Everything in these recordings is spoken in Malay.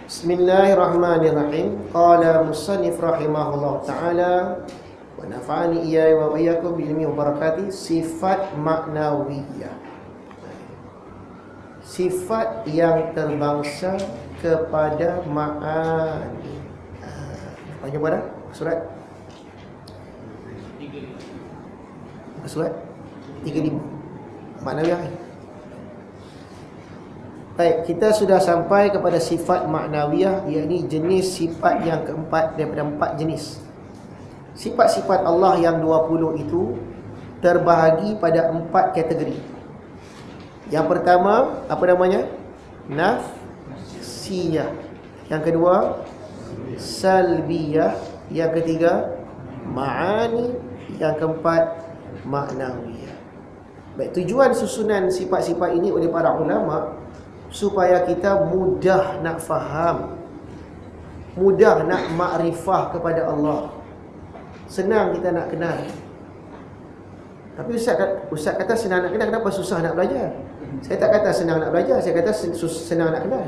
Bismillahirrahmanirrahim. Qala musannif rahimahullah ta'ala wa nafa'ani iyaya wa iyyakum bi ilmi wa barakati. Sifat maknawiyah, sifat yang terbangsa kepada ma'ani. Banyak pada surat surat 35 maknawiyah. Baik, kita sudah sampai kepada sifat maknawiyah, yakni jenis sifat yang keempat daripada 4 jenis. Sifat-sifat Allah yang 20 itu terbahagi pada 4 kategori. Yang pertama, apa namanya? Nafsiyah. Yang kedua, salbiyah. Yang ketiga, ma'ani. Yang keempat, maknawiyah. Baik, tujuan susunan sifat-sifat ini oleh para ulama supaya kita mudah nak faham, mudah nak makrifah kepada Allah, senang kita nak kenal. Tapi Ustaz kata senang nak kenal, kenapa susah nak belajar? Saya tak kata senang nak belajar, saya kata senang nak kenal.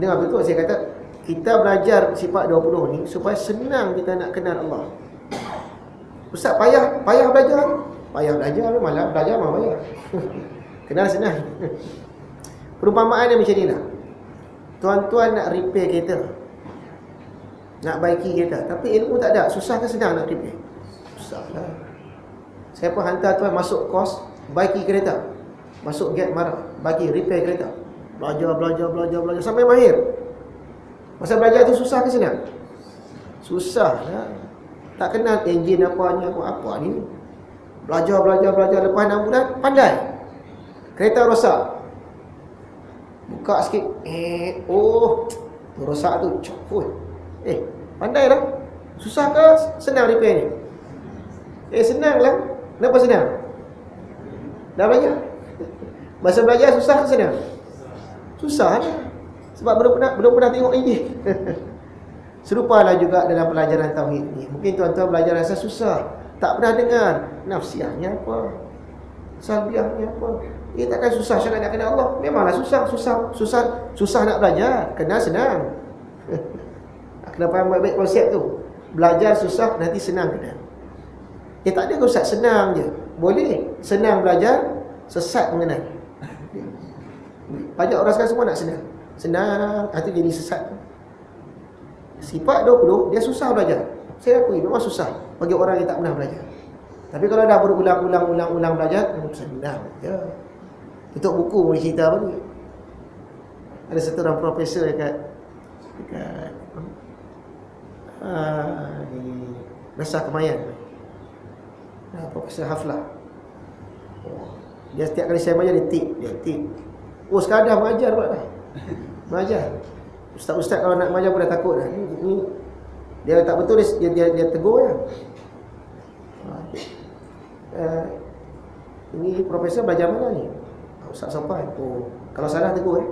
Dengar betul, saya kata kita belajar sifat 20 ni supaya senang kita nak kenal Allah. Ustaz payah belajar. Payah belajar, malah belajar malah payah. Kenal senang. Perumpamaan dia macam ni lah. Tuan-tuan nak repair kereta, nak baiki kereta, tapi ilmu tak ada. Susah ke senang nak repair? Susah lah. Saya pun hantar tuan masuk kos baiki kereta, masuk gate marah, baiki repair kereta. Belajar sampai mahir. Masa belajar tu susah ke senang? Susah lah. Tak kenal enjin apa ni. Belajar lepas 6 bulan pandai. Kereta rosak, buka sikit, rosak tu, copot. Pandai lah. Susah ke senang repair ni? Senang lah. Kenapa senang? Dah belajar. Masa belajar susah ke senang? Susah lah. Sebab belum pernah tengok ini. Serupalah juga dalam pelajaran tauhid ni. Mungkin tuan-tuan belajar rasa susah, tak pernah dengar nafsiyahnya apa, salbiyahnya apa. Takkan susah sangat nak kenal Allah. Memanglah susah nak belajar. Kenal senang. Kena faham baik-baik konsep tu. Belajar susah, nanti senang kenal. Tak ada Ustaz, senang je. Boleh senang belajar, sesat mengenal. Banyak orang sekarang semua nak senang, nanti jadi sesat. Sifat 20 dia susah belajar. Saya akui memang susah bagi orang yang tak pernah belajar. Tapi kalau dah berulang-ulang belajar, senang je. Tutup buku boleh cerita apa ni. Ada satu orang profesor dekat di Besar Kemayan, Profesor Haflah. Dia setiap kali saya mengajar dia tip. Sekadar mengajar pula dah. Mengajar. Ustaz-ustaz kalau nak mengajar pun dah takut dah. Ni dia tak betul, dia tegur je. Ini profesor belajar mana ni? Ustaz sopan. Kalau salah tegur dah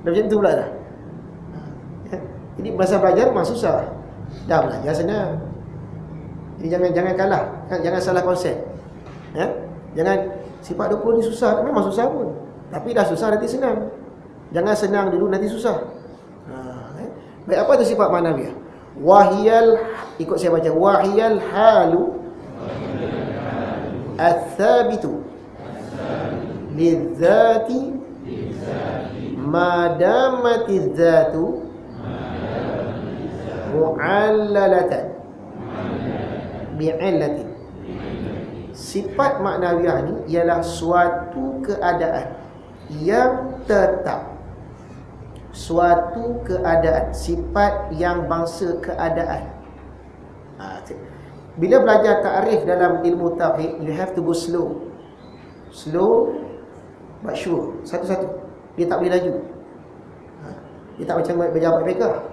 macam tu pula dah. Jadi bahasa belajar memang susah. Dah belajar senang. Jadi jangan kalah, jangan salah konsep. Jangan sifat 20 ni susah, memang susah pun. Tapi dah susah nanti senang. Jangan senang dulu nanti susah. Baik, apa tu sifat maknawiyah? Ikut saya baca, wahiyal halu athabitu lidzati madamati dzatu mu'allalatan bi'illatin. Sifat maknawiyah ni ialah suatu keadaan yang tetap. Suatu keadaan, sifat yang bangsa keadaan. Bila belajar ta'rif dalam ilmu tauhid, you have to go slow but sure. Satu-satu. Dia tak boleh laju. Dia tak macam berjabat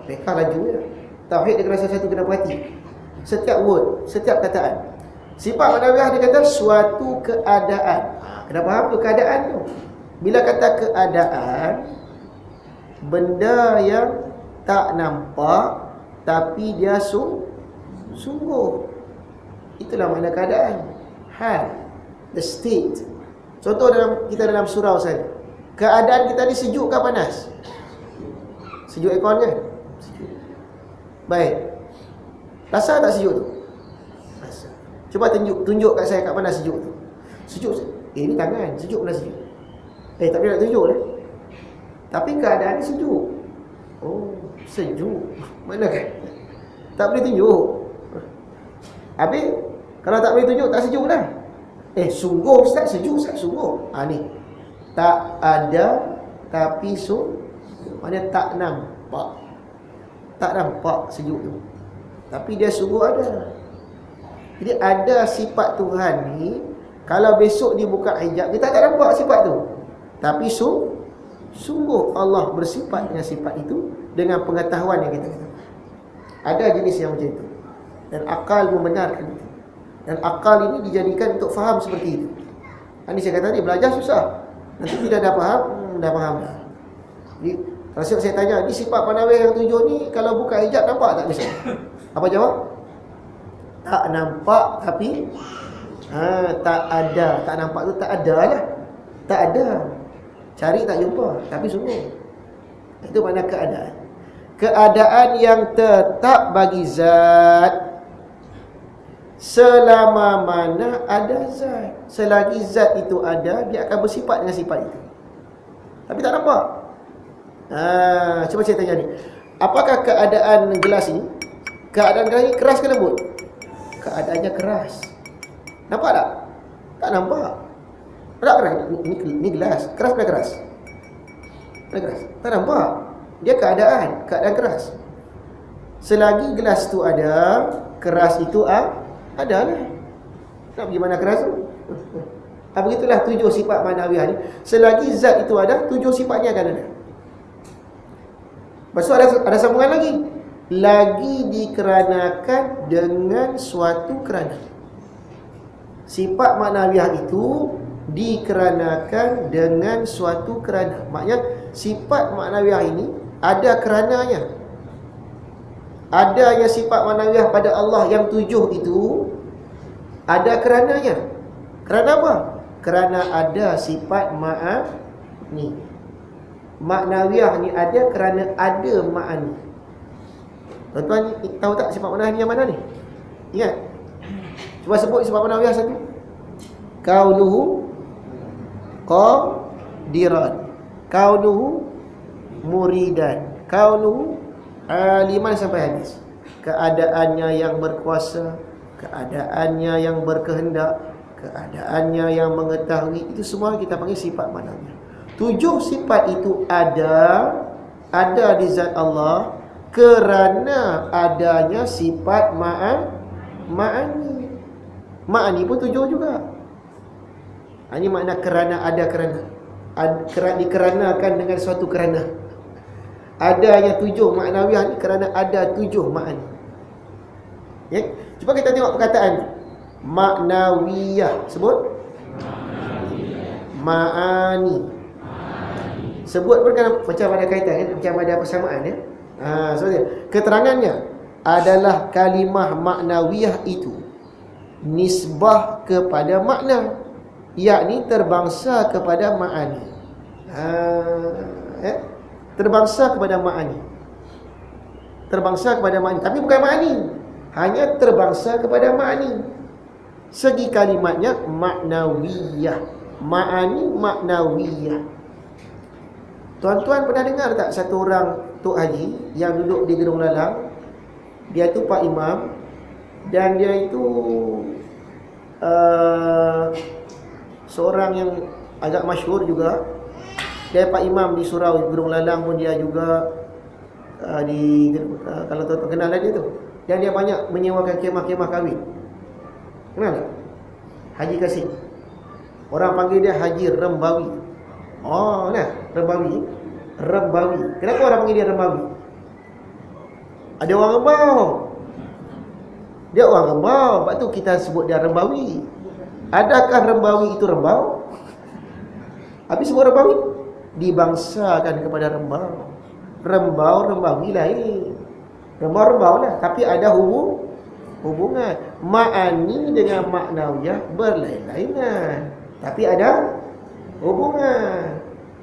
PK laju je. Tauhid dia kena satu kena perhati. Setiap word, setiap kataan. Sifat maknawiyah dia kata suatu keadaan. Kena faham tu keadaan tu. Bila kata keadaan, benda yang tak nampak tapi dia sungguh. Itulah makna keadaan. Hal, the state. Contoh dalam surau saya, Keadaan kita ni sejuk ke panas? Sejuk aircon kan? Sejuk. Baik. Rasa tak sejuk tu? Rasa. Cuba tunjuk kat saya kat mana sejuk tu. Sejuk. Ni tangan, sejuk mana sejuk? Tak boleh nak tunjuk lah. Tapi keadaan ni sejuk. Oh, sejuk. Mana kan? Tak boleh tunjuk. Habis, kalau tak boleh tunjuk, tak sejuk dah. Sungguh Ustaz, sejuk Ustaz, sungguh. Ni. Tak ada, tapi mana tak nampak. Tak nampak sejuk tu. Tapi dia sungguh ada. Jadi ada sifat Tuhan ni, kalau besok dia buka hijab, kita tak nampak sifat tu. Tapi sungguh Allah bersifat dengan sifat itu, dengan pengetahuan yang kita kata. Ada jenis yang macam itu. Dan akal membenarkan itu. Dan akal ini dijadikan untuk faham seperti itu. Ini saya kata ni, belajar susah. Nanti bila dah faham, dah faham dah. Jadi, kalau saya tanya, ni sifat Panawih yang 7 ni, kalau buka hijab nampak tak misalnya? Apa jawab? Tak nampak, tapi tak ada. Tak nampak tu tak ada lah. Tak ada. Cari tak jumpa, tapi sungguh. Itu makna keadaan. Keadaan yang tetap bagi zat selama mana ada zat. Selagi zat itu ada, dia akan bersifat dengan sifat itu. Tapi tak nampak. Cuba saya tanya ni, apakah keadaan gelas ini? Keadaan gelas ini keras ke lembut? Keadaannya keras. Nampak tak? Tak nampak. Tak keras. Ini gelas. Keras ke keras? Keras. Tak nampak. Dia keadaan keras. Selagi gelas tu ada, keras itu ada lah. Nak pergi mana keras tu? Begitulah 7 sifat manawiah ni. Selagi zat itu ada, 7 sifatnya akan ada. Lepas tu ada sambungan lagi. Lagi dikeranakan dengan suatu kerana. Sifat manawiah itu dikeranakan dengan suatu kerana. Maknanya sifat manawiah ini ada kerananya. Adanya sifat manawiah pada Allah yang 7 itu ada kerananya. Kerana apa? Kerana ada sifat ma'ani. Maknawiah ni ada kerana ada ma'ani. Tuan-tuan tahu tak sifat ma'ani yang mana ni? Ingat? Cuba sebut sifat ma'nawiah satu. Kaunuhu qadiran, kaunuhu muridan, kaunuhu aliman sampai hadis. Keadaannya yang berkuasa, keadaannya yang berkehendak, keadaannya yang mengetahui, itu semua kita panggil sifat ma'nawiah. 7 sifat itu ada di zat Allah kerana adanya sifat ma'ani. Ma'ani pun 7 juga. Ini makna kerana ada kerana. Dikeranakan dengan suatu kerana. Adanya 7 maknawiah ni kerana ada 7 ma'ani. Ya? Cuba kita tengok perkataan maknawiyah. Sebut ma'ani. Sebut pun kan macam ada kaitan kan? Macam ada persamaan ya? So keterangannya adalah kalimah maknawiyah itu nisbah kepada makna, yakni terbangsa kepada ma'ani. Terbangsa kepada ma'ani. Terbangsa kepada ma'ani. Tapi bukan ma'ani, hanya terbangsa kepada ma'ani. Segi kalimatnya maknawiyah. Ma'ani maknawiyah. Tuan-tuan pernah dengar tak satu orang Tok Haji yang duduk di Gedung Lalang? Dia tu Pak Imam, dan dia itu seorang yang agak masyhur juga. Dia Pak Imam di surau Gedung Lalang pun dia juga kalau tuan-tuan kenal dia tu. Dan dia banyak menyewakan kemah-kemah kahwin. Kenal tak? Haji Kasim. Orang panggil dia Haji Rembawi. Rembawi. Kenapa orang panggil dia Rembawi? Ada orang Rembau. Dia orang Rembau, sebab tu kita sebut dia Rembawi. Adakah Rembawi itu Rembau? Habis sebut Rembawi? Dibangsakan kepada Rembau. Rembawi lain. Rembau lah, tapi ada hubungan. Ma'ani dengan maknawiyah berlain-lainan, tapi ada hubungan.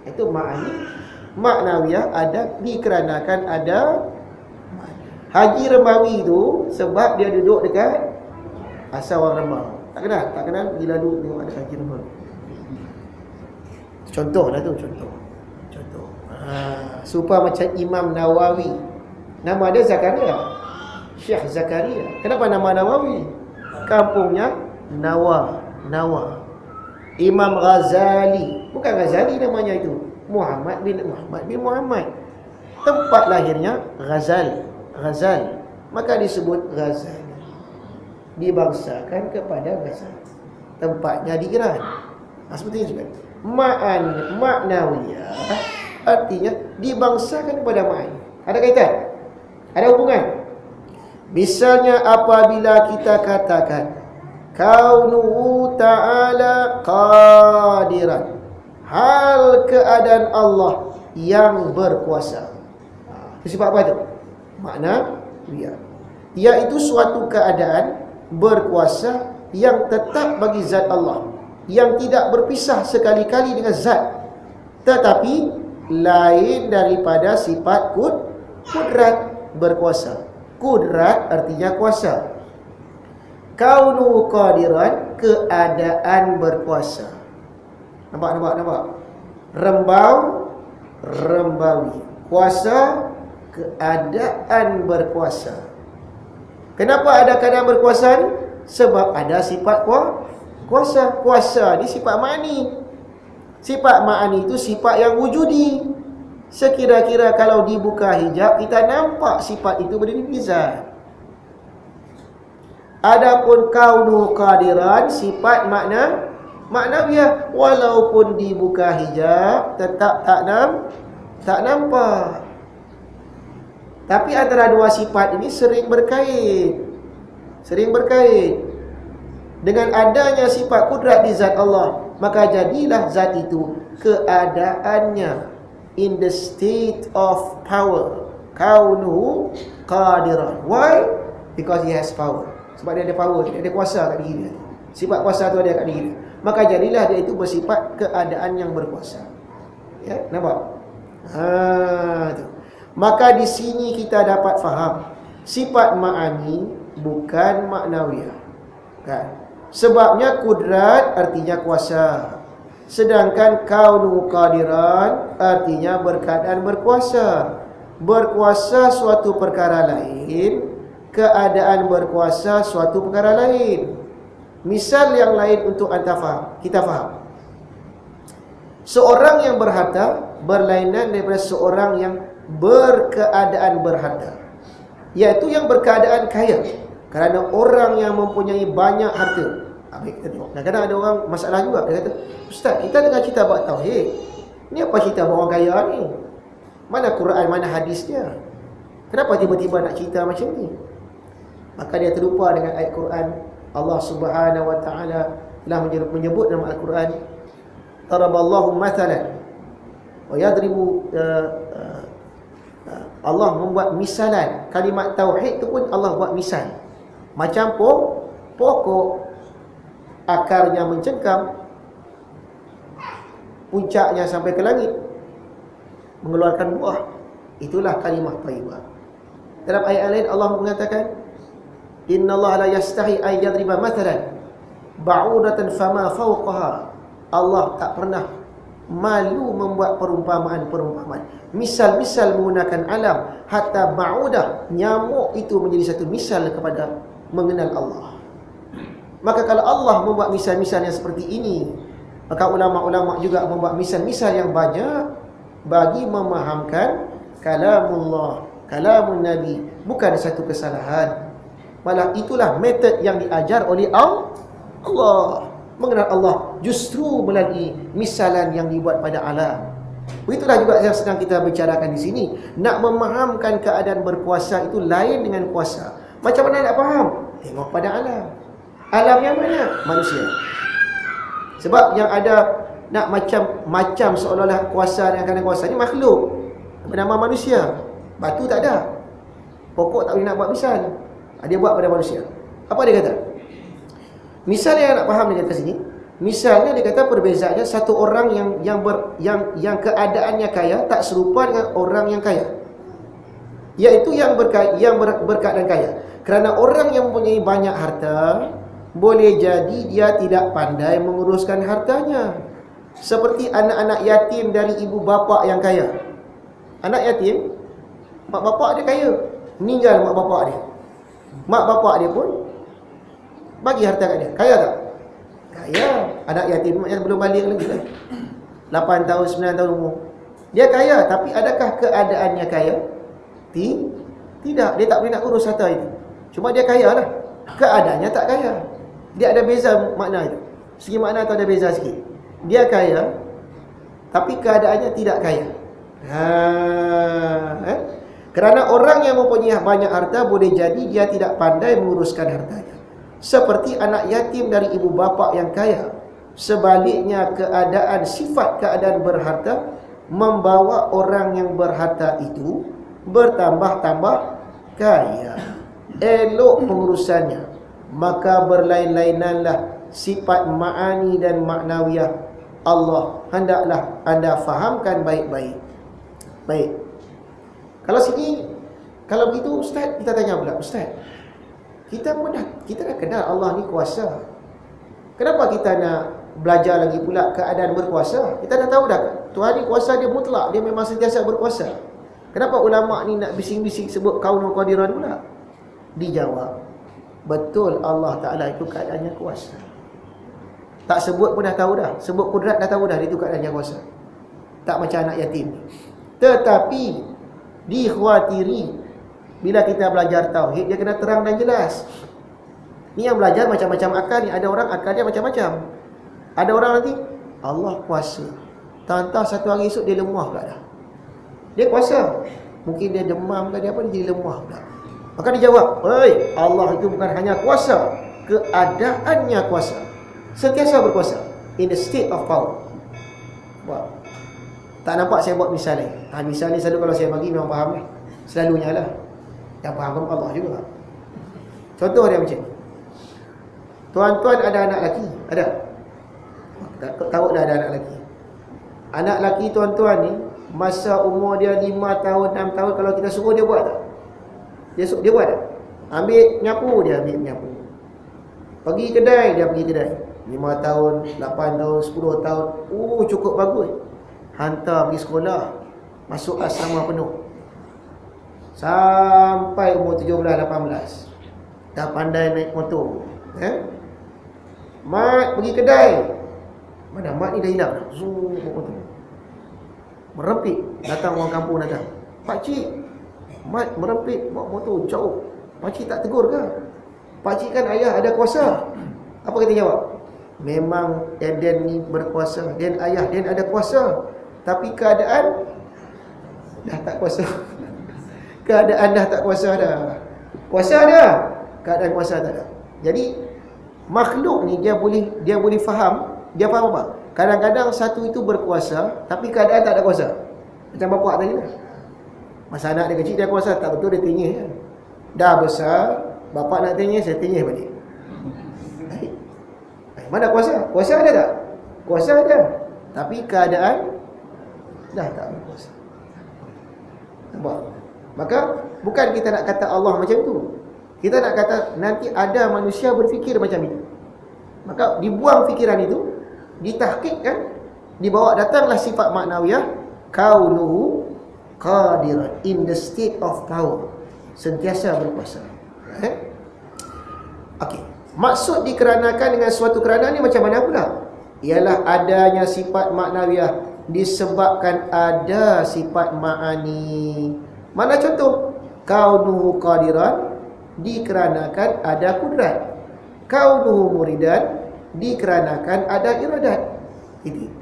Itu ma'ani maknawiyah ada dikarenakan ada Haji Rembawi tu sebab dia duduk dekat asal orang Rembau. Tak kenal? Tak kenal? Bila duduk tengok ada Haji Rembawi. Contoh lah tu, contoh. Supaya macam Imam Nawawi. Nama dia Zakaria. Syekh Zakaria. Kenapa nama Nawawi? Kampungnya Nawa. Imam Ghazali. Bukan Ghazali namanya itu. Muhammad bin Muhammad. Tempat lahirnya Ghazal. Maka disebut Ghazali. Dibangsakan kepada Ghazal. Tempatnya di Iran. Seperti itu juga. Maknawiyah artinya dibangsakan kepada ma'ani. Ada kaitan? Ada hubungan? Misalnya apabila kita katakan kaunuhu ta'ala qadiran, hal keadaan Allah yang berkuasa. Sifat apa itu? Maknawiyah. Iaitu suatu keadaan berkuasa yang tetap bagi zat Allah, yang tidak berpisah sekali-kali dengan zat, tetapi lain daripada sifat kudrat, berkuasa. Kudrat artinya kuasa. Kaunu qadiran, keadaan berkuasa. Nampak? Rembawi. Kuasa, keadaan berkuasa. Kenapa ada keadaan berkuasa ni? Sebab ada sifat kuasa. Kuasa ni sifat ma'ani. Sifat ma'ani itu sifat yang wujudi. Sekira-kira kalau dibuka hijab, kita nampak sifat itu berdiri di zat. Adapun kaunu qadiran, sifat maknawiyah, walaupun dibuka hijab tetap tak nampak. Tapi antara dua sifat ini sering berkait. Dengan adanya sifat kudrat di zat Allah, maka jadilah zat itu keadaannya in the state of power. Kaunuhu qadiran. Why? Because he has power. Sebab dia ada power, dia ada kuasa kat diri dia. Sifat kuasa tu ada kat diri dia. Maka jadilah dia itu bersifat keadaan yang berkuasa. Ya, nampak? Tu. Maka di sini kita dapat faham sifat ma'ani bukan maknawiyah. Kan? Sebabnya kudrat artinya kuasa. Sedangkan kaunu qadiran artinya berkeadaan berkuasa. Berkuasa suatu perkara lain, keadaan berkuasa suatu perkara lain. Misal yang lain untuk anda faham, kita faham. Seorang yang berharta berlainan daripada seorang yang berkeadaan berharta, iaitu yang berkeadaan kaya. Kerana orang yang mempunyai banyak harta, kita tengok, kadang-kadang ada orang masalah juga. Dia kata, Ustaz, kita dengar cerita buat tauhid, ni apa cerita buat orang kaya ni? Mana Quran, mana hadisnya? Kenapa tiba-tiba nak cerita macam ni? Maka dia terlupa dengan ayat Quran. Allah Subhanahu wa ta'ala telah menyebut dalam Al-Quran, Daraballahu mathalan wa yadribu, Allah membuat misalan. Kalimat tauhid tu pun Allah buat misal. Macam pokok akarnya mencengkam, puncaknya sampai ke langit, mengeluarkan buah. Itulah kalimah thayyibah. Dalam ayat lain Allah mengatakan, Innallaha la yastahi ay yadriba mathalan ba'udatan fama fawqaha. Allah tak pernah malu membuat perumpamaan. Misal-misal menggunakan alam, hatta ba'udah, nyamuk itu menjadi satu misal kepada mengenal Allah. Maka kalau Allah membuat misal-misal yang seperti ini, maka ulama-ulama juga membuat misal-misal yang banyak bagi memahamkan kalamullah, kalamun Nabi bukan satu kesalahan. Malah itulah metod yang diajar oleh Allah. Mengenal Allah justru melalui misalan yang dibuat pada alam. Begitulah juga yang sedang kita bicarakan di sini. Nak memahamkan keadaan berkuasa itu lain dengan kuasa. Macam mana nak faham? Tengok pada alam. Alam yang mana? Manusia. Sebab yang ada nak macam seolah-olah kuasa dan kadang kuasa ni makhluk bernama manusia. Batu tak ada, pokok tak boleh nak buat misal. Dia buat pada manusia. Apa dia kata? Misal yang nak faham dia kata sini, Misalnya dia kata perbezaannya satu orang yang keadaannya kaya tak serupa dengan orang yang kaya, iaitu yang berkeadaan kaya. Kerana orang yang mempunyai banyak harta, boleh jadi dia tidak pandai menguruskan hartanya. Seperti anak-anak yatim dari ibu bapa yang kaya. Anak yatim, mak bapak dia kaya, meninggal mak bapak dia. Mak bapak dia pun bagi harta kat dia. Kaya tak? Kaya. Anak yatim yang belum balik lagi lah, 8 tahun, 9 tahun umur. Dia kaya, tapi adakah keadaannya kaya? Tidak. Dia tak boleh nak urus harta itu. Cuma dia kaya lah, keadaannya tak kaya. Dia ada beza makna itu. Segi makna tu ada beza sikit. Dia kaya, tapi keadaannya tidak kaya. Kerana orang yang mempunyai banyak harta, boleh jadi dia tidak pandai menguruskan hartanya. Seperti anak yatim dari ibu bapa yang kaya. Sebaliknya sifat keadaan berharta membawa orang yang berharta itu bertambah-tambah kaya. Elok pengurusannya, maka berlain-lainanlah sifat ma'ani dan maknawiyah Allah. Hendaklah anda fahamkan baik-baik. Baik. Kalau begitu Ustaz, kita tanya pula, Ustaz, kita dah kenal Allah ni kuasa. Kenapa kita nak belajar lagi pula keadaan berkuasa? Kita dah tahu dah Tuhan ni kuasa dia mutlak, dia memang sentiasa berkuasa. Kenapa ulama ni nak bising-bising sebut kaunul qadiran pula? Dijawab, betul Allah Ta'ala itu keadaannya kuasa. Tak sebut pun dah tahu dah. Sebut kudrat dah tahu dah itu keadaannya kuasa. Tak macam anak yatim. Tetapi dikhawatiri bila kita belajar tauhid, dia kena terang dan jelas. Ni yang belajar macam-macam akal ni. Ada orang akal dia macam-macam. Ada orang nanti Allah kuasa, tak satu hari esok dia lemah pula dah. Dia kuasa, mungkin dia demam ke dia apa, dia jadi lemah pula. Maka dijawab, Allah itu bukan hanya kuasa, keadaannya kuasa, sentiasa berkuasa, in the state of power. Wah. Tak nampak saya buat misal ni. Misal ni selalu kalau saya bagi memang faham ni. Selalunya lah. Yang faham kan Allah juga. Contoh dia macam ni. Tuan-tuan ada anak lelaki? Ada? Tahu dah ada anak lelaki. Anak lelaki tuan-tuan ni, masa umur dia 5 tahun, 6 tahun, kalau kita suruh dia buat tak? Dia buat tak? Ambil nyapu, dia ambil nyapu. Pergi kedai, dia pergi kedai. 5 tahun, 8 tahun, 10 tahun. Cukup bagus. Hantar pergi sekolah, masuk asrama penuh. Sampai umur 17-18. Dah pandai naik motor. Mat pergi kedai. Mana mat ni dah hilang. Zoom motor. Merempit. Datang orang kampung datang. Pakcik, mat merempit bawa motor jauh. Pakcik tak tegur ke? Pakcik kan ayah ada kuasa. Apa kita jawab? Memang Eden ni berkuasa, dan ayah Dan ada kuasa. Tapi keadaan dah tak kuasa. Keadaan dah tak kuasa dah. Kuasa dah, keadaan kuasa tak ada. Jadi makhluk ni dia boleh faham. Dia faham apa? Kadang-kadang satu itu berkuasa, tapi keadaan tak ada kuasa. Macam bapak tadi lah. Masa anak dia kecil dia kuasa, tak betul dia tinggi kan? Dah besar, bapak nak tinggi, saya tinggi balik. Mana kuasa? Kuasa ada tak? Kuasa ada, tapi keadaan dah tak berkuasa. Nampak? Maka bukan kita nak kata Allah macam tu. Kita nak kata nanti ada manusia berfikir macam itu. Maka dibuang fikiran itu, ditahqiqkan, dibawa datanglah sifat maknawiyah kaunuhu qadiran, in the state of power, sentiasa berkuasa. Okey. Maksud dikarenakan dengan suatu kerana ni macam mana pula? Ialah adanya sifat maknawiyah disebabkan ada sifat ma'ani. Mana contoh? Kaunuhu qadiran, dikarenakan ada kudrat. Kaunuhu muridan, dikarenakan ada iradat. Itu.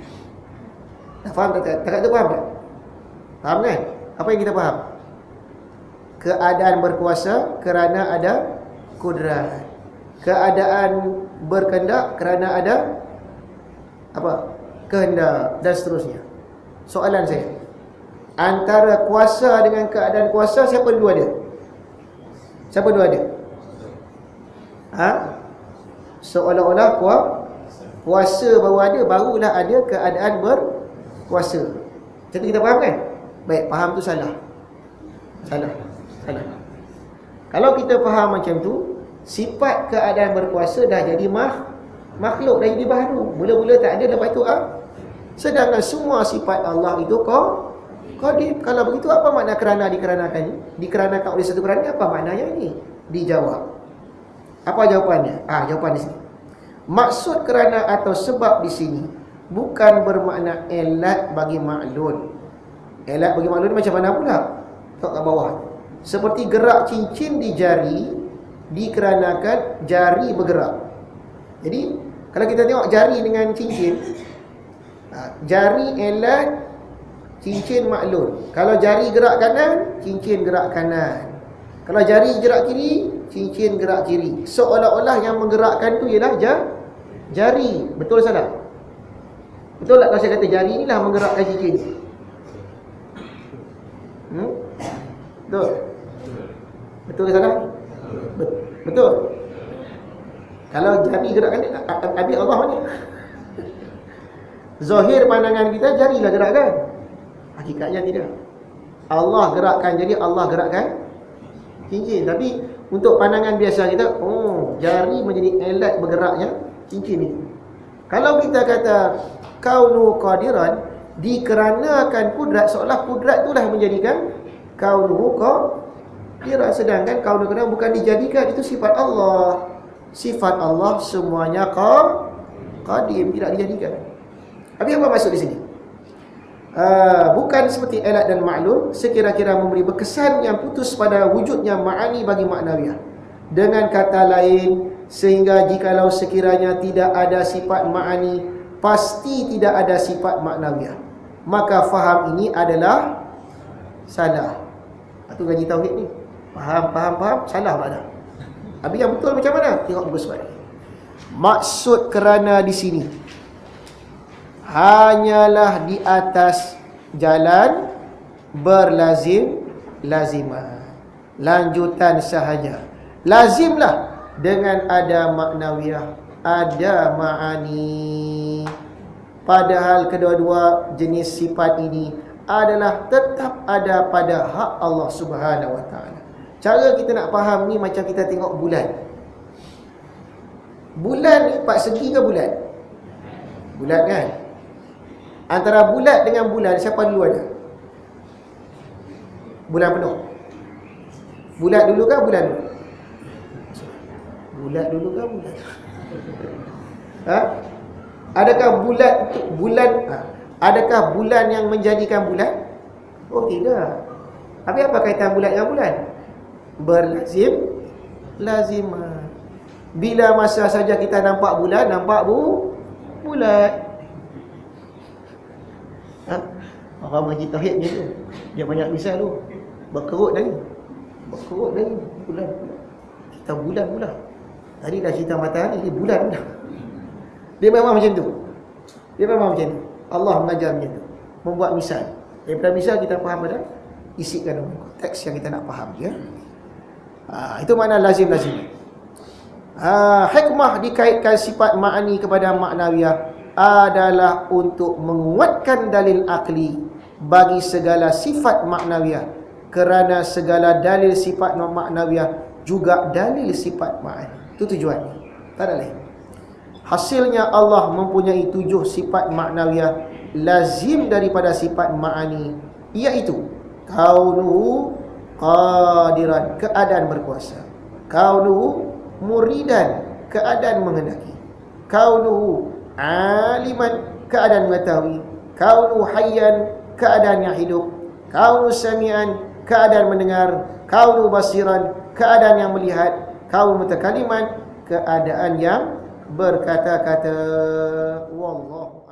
Dah faham tak? Tak ada faham tak? Faham kan? Apa yang kita faham? Keadaan berkuasa kerana ada kudrat. Keadaan berkehendak kerana ada apa? Kehendak, dan seterusnya. Soalan saya, antara kuasa dengan keadaan kuasa, siapa dua dia? Siapa dua dia? Seolah-olah Kuasa baru ada, barulah ada keadaan berkuasa. Macam tu kita faham kan? Baik, faham tu salah. Salah. Kalau kita faham macam tu, sifat keadaan berkuasa dah jadi makhluk, dah jadi baru. Mula-mula tak ada, lepas tu sedangkan semua sifat Allah itu qadim. Kalau begitu apa makna kerana dikeranakan? Dikeranakan oleh satu kerana, apa maknanya ni? Dijawab. Apa jawapannya? Jawapan di sini. Maksud kerana atau sebab di sini bukan bermakna elat bagi maklun. Elat bagi maklun macam mana pula? Tengok kat bawah. Seperti gerak cincin di jari dikarenakan jari bergerak. Jadi kalau kita tengok jari dengan cincin, jari elat, cincin maklun. Kalau jari gerak kanan, cincin gerak kanan. Kalau jari gerak kiri, cincin gerak kiri. Seolah-olah yang menggerakkan tu ialah jari. Betul salah? Betul tak kalau saya kata jari inilah menggerakkan cincin? Betul? Betul ke salah? Betul. Kalau jari gerakkan, habis Allah mana? Zahir pandangan kita jarilah gerakkan. Hakikatnya tidak. Allah gerakkan, jadi Allah gerakkan cincin. Tapi untuk pandangan biasa kita, jari menjadi alat bergeraknya cincin itu. Kalau kita kata kaunu qadiran, dikarenakan kudrat, seolah kudrat itulah menjadikan kaunu qadiran. Sedangkan kaunu qadiran bukan dijadikan, itu sifat Allah. Sifat Allah semuanya qadim, tidak dijadikan. Habis apa maksud di sini? Bukan seperti alat dan maklum, sekira-kira memberi berkesan yang putus pada wujudnya ma'ani bagi maknawiyah. Dengan kata lain, sehingga jikalau sekiranya tidak ada sifat ma'ani, pasti tidak ada sifat maknawiyah, maka faham ini adalah salah. Itu gaji tauhid ni. Faham, salah tak ada. Habis yang betul macam mana? Tengok buku sebalik. Maksud kerana di sini hanyalah di atas jalan lazimah, lanjutan sahaja. Lazimlah dengan ada maknawiyah, ada ma'ani. Padahal kedua-dua jenis sifat ini adalah tetap ada pada hak Allah Subhanahu wa ta'ala. Cara kita nak faham ni macam kita tengok bulan. Bulan ni 4 segi ke bulan? Bulat kan? Antara bulat dengan bulan, siapa dulu ada? Bulan penuh. Bulat dulu ke bulan dulu? Bulat dulu ke bulan? Adakah adakah bulan yang menjadikan bulan? Oh tidak. Tapi apa kaitan bulat dengan bulan? Lazimah. Bila masa saja kita nampak bulan, nampak bulat. Orang mengaji tauhid ni tu, dia banyak misal tu. Berkerut dari bulan. Kita bulan pula. Tadi dah cerita matahari, ni bulan pula. Dia memang macam tu. Allah mengajar macam tu, membuat misal. Daripada misal kita faham pada isi kandungan konteks yang kita nak faham ya. Itu makna lazim. Hikmah dikaitkan sifat ma'ani kepada maknawiyah adalah untuk menguatkan dalil akli bagi segala sifat maknawiyah, kerana segala dalil sifat maknawiyah juga dalil sifat ma'ani. Itu tujuannya, tak ada lain. Hasilnya Allah mempunyai 7 sifat maknawiyah lazim daripada sifat ma'ani, iaitu kaunuhu qadiran, keadaan berkuasa; kaunuhu muridan, keadaan menghendaki; kaunuhu aliman, keadaan mengetahui; kaunuhu hayyan, keadaan yang hidup; kaunuhu sami'an, keadaan mendengar; kaunuhu basiran, keadaan yang melihat; kaunuhu mutakaliman, keadaan yang berkata-kata. Wallahu